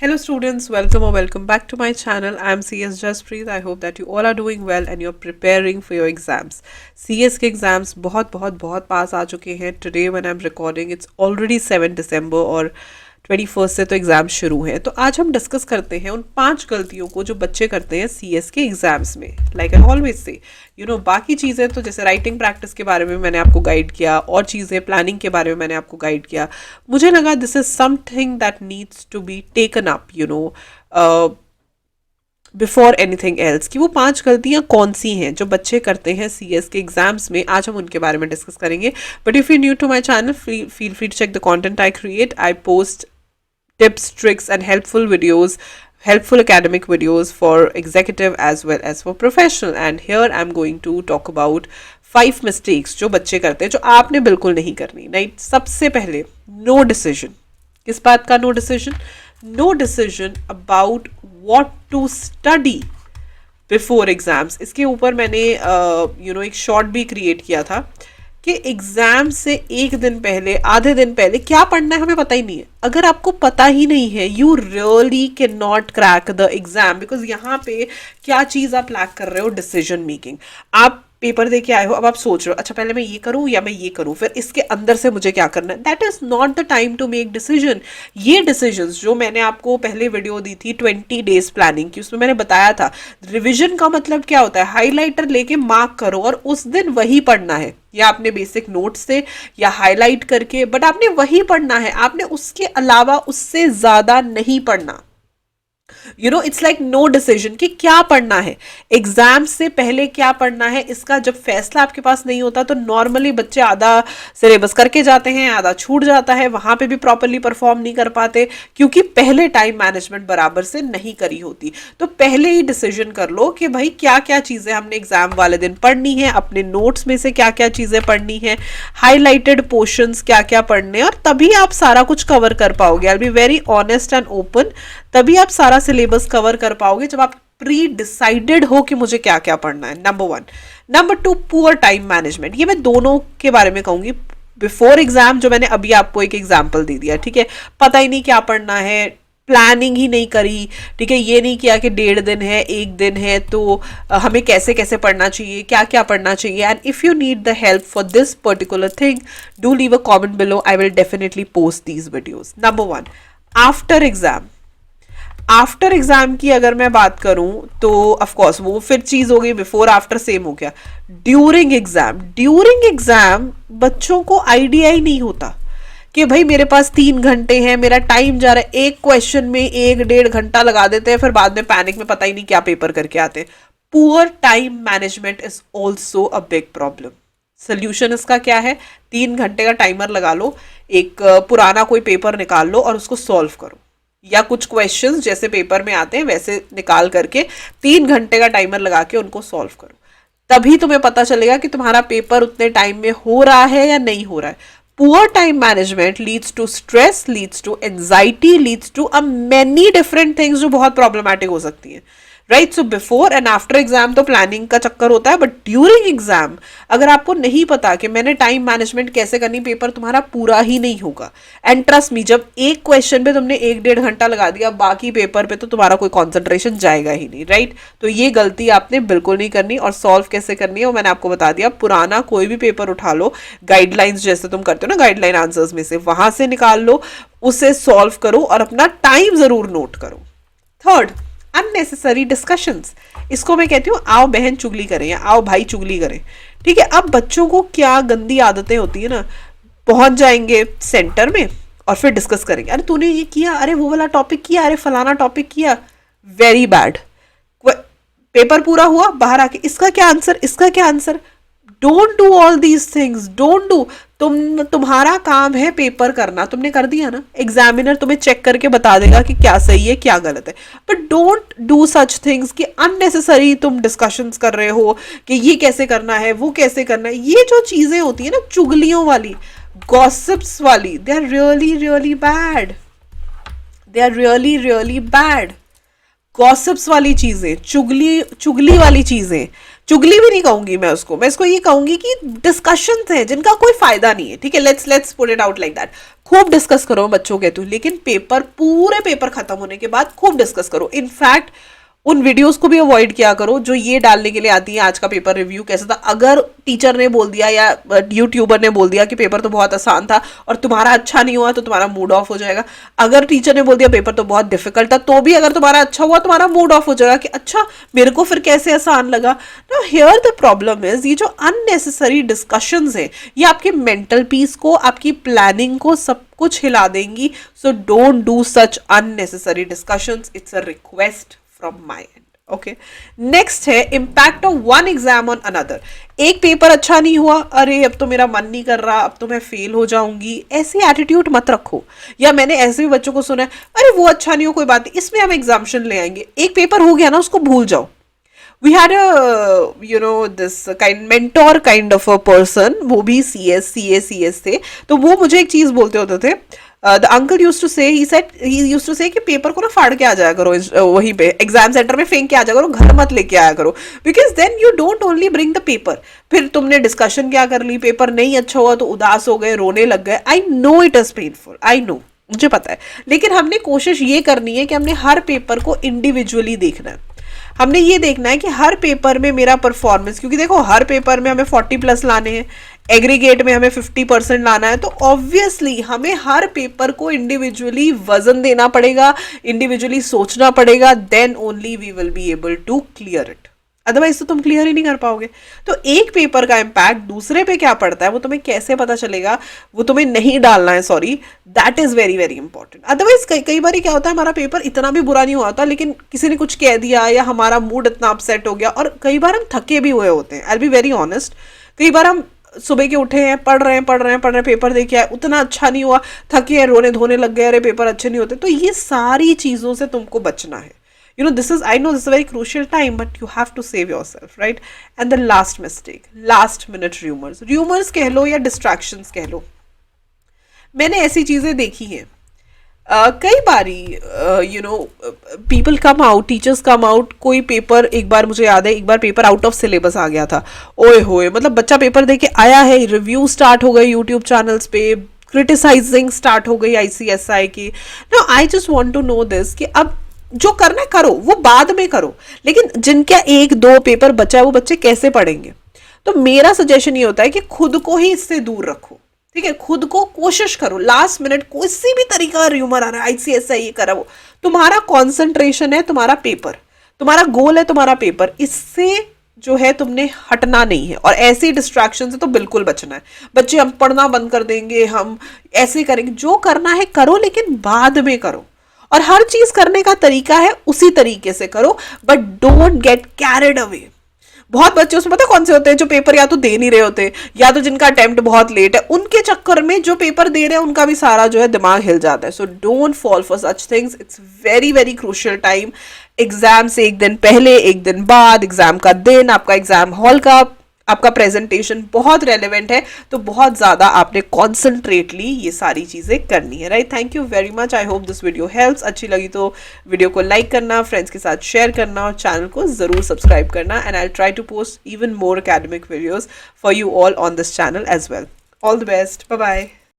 Hello students, welcome or welcome back to my channel. I am CS Jaspreet. I hope that you all are doing well and you're preparing for your exams. CS के exams बहुत पास आ चुके हैं. Today when I'm recording, it's already 7 December और 21st से तो exam शुरू हैं. तो आज हम डिस्कस करते हैं उन 5 गलतियों को जो बच्चे करते हैं सीएस के एग्ज़ाम्स में. लाइक आई ऑलवेज से बाकी चीज़ें तो जैसे राइटिंग प्रैक्टिस के बारे में मैंने आपको गाइड किया और चीज़ें प्लानिंग के बारे में मैंने आपको गाइड किया. मुझे लगा this is something that needs to be taken up before anything else कि वो 5 गलतियां कौन सी हैं जो बच्चे करते हैं सीएस के एग्जाम्स में. आज हम उनके बारे में डिस्कस करेंगे. But if you new to my channel feel free to check the content I create. I post tips, tricks, and helpful academic videos for executive as well as for professional. And here I'm going to talk about 5 mistakes जो बच्चे करते हैं जो आपने बिल्कुल नहीं करनी. Right, सबसे पहले नो डिसीजन. किस बात का no decision? No decision about what to study before exams. इसके ऊपर मैंने एक शॉर्ट भी क्रिएट किया था कि एग्जाम से एक दिन पहले, आधे दिन पहले क्या पढ़ना है हमें पता ही नहीं है. अगर आपको पता ही नहीं है, you really can not crack the exam. Because यहाँ पे क्या चीज़ आप लैक कर रहे हो? Decision making. आप पेपर दे के आए हो, अब आप सोच रहे हो अच्छा पहले मैं ये करूँ या मैं ये करूँ, फिर इसके अंदर से मुझे क्या करना है. That is not the time to make decision. ये डिसीजंस जो मैंने आपको पहले वीडियो दी थी 20 डेज प्लानिंग की, उसमें मैंने बताया था रिविजन का मतलब क्या होता है. हाईलाइटर लेके मार्क करो और उस दिन वही पढ़ना है, या आपने बेसिक नोट्स से या हाईलाइट करके, बट आपने वही पढ़ना है. आपने उसके अलावा उससे ज़्यादा नहीं पढ़ना. इट्स लाइक नो डिसीजन कि क्या पढ़ना है, एग्जाम से पहले क्या पढ़ना है. इसका जब फैसला आपके पास नहीं होता तो नॉर्मली बच्चे आधा सिलेबस करके जाते हैं, आधा छूट जाता है, वहां पे भी प्रॉपरली परफॉर्म नहीं कर पाते क्योंकि पहले टाइम मैनेजमेंट बराबर से नहीं करी होती. तो पहले ही डिसीजन कर लो कि भाई क्या क्या चीज़ें हमने एग्जाम वाले दिन पढ़नी है, अपने नोट्स में से क्या क्या चीज़ें पढ़नी है, हाईलाइटेड पोर्शंस क्या क्या पढ़ने, और तभी आप सारा कुछ कवर कर पाओगे. I be very honest and open. तभी आप सारा सिलेबस कवर कर पाओगे जब आप प्री डिसाइडेड हो कि मुझे क्या क्या पढ़ना है. Number 1. Number 2, poor time management. ये मैं दोनों के बारे में कहूंगी. बिफोर एग्जाम जो मैंने अभी आपको एक एग्जाम्पल दे दिया, ठीक है, पता ही नहीं क्या पढ़ना है, प्लानिंग ही नहीं करी, ठीक है, ये नहीं किया कि 1.5 दिन है, 1 दिन है, तो हमें कैसे कैसे पढ़ना चाहिए, क्या क्या पढ़ना चाहिए. And if you need the help for this particular thing, do leave a comment below. I will definitely post these videos. Number 1, after exam. After exam की अगर मैं बात करूं तो ऑफ कोर्स वो फिर चीज हो गई. बिफोर आफ्टर सेम हो गया. During exam. ड्यूरिंग एग्जाम बच्चों को आइडिया ही नहीं होता कि भाई मेरे पास 3 घंटे हैं, मेरा टाइम जा रहा है. एक क्वेश्चन में 1-1.5 घंटा लगा देते हैं, फिर बाद में पैनिक में पता ही नहीं क्या पेपर करके आते हैं. Poor time management is also a big problem. Solution इसका क्या है? 3 घंटे का टाइमर लगा लो, एक पुराना कोई पेपर निकाल लो और उसको सॉल्व करो, या कुछ क्वेश्चंस जैसे पेपर में आते हैं वैसे निकाल करके 3 घंटे का टाइमर लगा के उनको सॉल्व करो. तभी तुम्हें पता चलेगा कि तुम्हारा पेपर उतने टाइम में हो रहा है या नहीं हो रहा है. Poor time management leads to stress, leads to anxiety, leads to a many different things जो बहुत प्रॉब्लमेटिक हो सकती हैं. Right. So before and after exam तो प्लानिंग का चक्कर होता है, बट ड्यूरिंग एग्जाम अगर आपको नहीं पता कि मैंने टाइम मैनेजमेंट कैसे करनी, पेपर तुम्हारा पूरा ही नहीं होगा. एंड ट्रस्ट मी, जब एक क्वेश्चन पे तुमने 1-1.5 घंटा लगा दिया, बाकी पेपर पे तो तुम्हारा कोई कॉन्सेंट्रेशन जाएगा ही नहीं. राइट. तो ये गलती आपने बिल्कुल नहीं करनी. और सॉल्व कैसे करनी है वो मैंने आपको बता दिया. पुराना कोई भी पेपर उठा लो, गाइडलाइंस जैसे तुम करते हो ना, गाइडलाइन आंसर्स में से वहां से निकाल लो, उसे सॉल्व करो और अपना टाइम जरूर नोट करो. Third, unnecessary discussions. इसको मैं कहती हूँ आओ बहन चुगली करें या आओ भाई चुगली करें. ठीक है. अब बच्चों को क्या गंदी आदतें होती है ना, पहुंच जाएंगे सेंटर में और फिर डिस्कस करेंगे, अरे तूने ये किया, अरे वो वाला टॉपिक किया, अरे फलाना टॉपिक किया. Very bad. पेपर पूरा हुआ, बाहर आके इसका क्या आंसर, इसका क्या answer. Don't do all these things. Don't do. तुम्हारा काम है पेपर करना, तुमने कर दिया ना, एग्जामिनर तुम्हें चेक करके बता देगा कि क्या सही है क्या गलत है. But don't do such things कि अननेसेसरी तुम डिस्कशंस कर रहे हो कि ये कैसे करना है, वो कैसे करना है. ये जो चीजें होती है ना चुगलियों वाली, गॉसिप्स वाली, they are really really bad. They are really really bad. Gossips वाली चीजें, चुगली चुगली वाली चीजें, चुगली भी नहीं कहूंगी मैं उसको, मैं इसको ये कहूंगी कि डिस्कशंस हैं जिनका कोई फायदा नहीं है, ठीक है, let's put it out like that. खूब डिस्कस करो बच्चों के, तो लेकिन पेपर, पूरे पेपर खत्म होने के बाद खूब डिस्कस करो। इनफैक्ट उन वीडियोस को भी अवॉइड किया करो जो ये डालने के लिए आती है, आज का पेपर रिव्यू कैसा था। अगर टीचर ने बोल दिया या यूट्यूबर ने बोल दिया कि पेपर तो बहुत आसान था और तुम्हारा अच्छा नहीं हुआ, तो तुम्हारा मूड ऑफ हो जाएगा। अगर टीचर ने बोल दिया पेपर तो बहुत डिफिकल्ट था, तो भी अगर तुम्हारा अच्छा हुआ, तुम्हारा मूड ऑफ हो जाएगा कि अच्छा मेरे को फिर कैसे आसान लगा। Now here the problem is, ये जो अननेसेसरी डिस्कशंस है ये आपके मेंटल पीस को, आपकी प्लानिंग को, सब कुछ हिला देंगी। So don't do such unnecessary discussions, it's a request from my end. Okay, next है impact of one exam on another. एक पेपर अच्छा नहीं हुआ, अरे अब तो मेरा मन नहीं कर रहा, अब तो मैं फेल हो जाऊंगी, ऐसी एटीट्यूड मत रखो। या मैंने ऐसे भी बच्चों को सुना है, अरे वो अच्छा नहीं हो कोई बात नहीं, इसमें हम एग्जाम्शन ले आएंगे। एक पेपर हो गया ना, उसको भूल जाओ। We had this kind mentor kind of a person, वो भी CS थे, तो वो मुझे एक चीज बोलते होते थे। द अंकल यूज्ड टू से, ही यूज्ड टू से कि पेपर को ना फाड़ के आ जाया करो, वहीं पे एग्जाम सेंटर में फेंक के आ जाया करो, घर मत लेके आया करो, because then you don't only bring the paper. फिर तुमने डिस्कशन क्या कर ली, पेपर नहीं अच्छा हुआ तो उदास हो गए, रोने लग गए। I know it is painful, I know, मुझे पता है, लेकिन हमने कोशिश ये करनी है कि हमने हर पेपर को इंडिविजुअली देखना है। हमने ये देखना है कि हर पेपर में मेरा परफॉर्मेंस, क्योंकि देखो हर पेपर में हमें 40+ लाने हैं, एग्रीगेट में हमें 50% लाना है, तो ऑब्वियसली हमें हर पेपर को इंडिविजुअली वजन देना पड़ेगा, इंडिविजुअली सोचना पड़ेगा, then only we will be able to clear it. Otherwise तो तुम क्लियर ही नहीं कर पाओगे। तो एक पेपर का इम्पैक्ट दूसरे पे क्या पड़ता है वो तुम्हें कैसे पता चलेगा, वो तुम्हें नहीं डालना है, sorry, that is very very important. Otherwise कई बार क्या होता है, हमारा पेपर इतना भी बुरा नहीं हुआ होता, लेकिन किसी ने कुछ कह दिया या हमारा मूड इतना अपसेट हो गया, और कई बार हम थके भी हुए होते हैं। आई बी वेरी ऑनेस्ट, कई बार हम सुबह के उठे हैं, पढ़ रहे हैं, पेपर देके आए, उतना अच्छा नहीं हुआ, थके हैं, रोने धोने लग गए, अरे पेपर अच्छे नहीं होते। तो ये सारी चीज़ों से तुमको बचना है। You know, I know this is a very crucial time, but you have to save yourself, right? And the last mistake, last minute rumors कह लो या distractions कह लो, मैंने ऐसी चीज़ें देखी हैं। कई बारी people come out, teachers come out, कोई पेपर, एक बार मुझे याद है, एक बार पेपर आउट ऑफ सिलेबस आ गया था। ओए होए, मतलब बच्चा पेपर देके आया है, रिव्यू स्टार्ट हो गए यूट्यूब चैनल्स पे, क्रिटिसाइजिंग स्टार्ट हो गई ICSI की। No, I just want to know this कि अब जो करना है करो, वो बाद में करो, लेकिन जिनका 1-2 पेपर बचा है वो बच्चे कैसे पढ़ेंगे? तो मेरा सजेशन ये होता है कि खुद को ही इससे दूर रखो, ठीक है, खुद को कोशिश करो। लास्ट मिनट किसी भी तरीका का र्यूमर आ रहा है, ICSI ये करा वो, तुम्हारा कॉन्सेंट्रेशन है तुम्हारा पेपर, तुम्हारा गोल है तुम्हारा पेपर, इससे जो है तुमने हटना नहीं है, और ऐसी डिस्ट्रैक्शन से तो बिल्कुल बचना है। बच्चे हम पढ़ना बंद कर देंगे, हम ऐसे करेंगे, जो करना है करो, लेकिन बाद में करो, और हर चीज करने का तरीका है उसी तरीके से करो, but don't get carried away. बहुत बच्चे उसमें पता कौन से होते हैं, जो पेपर या तो दे नहीं रहे होते, या तो जिनका अटेम्प्ट बहुत लेट है, उनके चक्कर में जो पेपर दे रहे हैं उनका भी सारा जो है दिमाग हिल जाता है। So don't fall for such things, it's very very crucial time. Exam से एक दिन पहले, एक दिन बाद, एग्जाम का दिन, आपका एग्जाम हॉल का आपका प्रेजेंटेशन बहुत रेलेवेंट है, तो बहुत ज़्यादा आपने कॉन्सेंट्रेटली ये सारी चीज़ें करनी है, right. Thank you very much, I hope this video helps. अच्छी लगी तो वीडियो को लाइक करना, फ्रेंड्स के साथ शेयर करना, और चैनल को ज़रूर सब्सक्राइब करना, and I try to post even more academic videos for you all on this channel as well. All the best. Bye bye.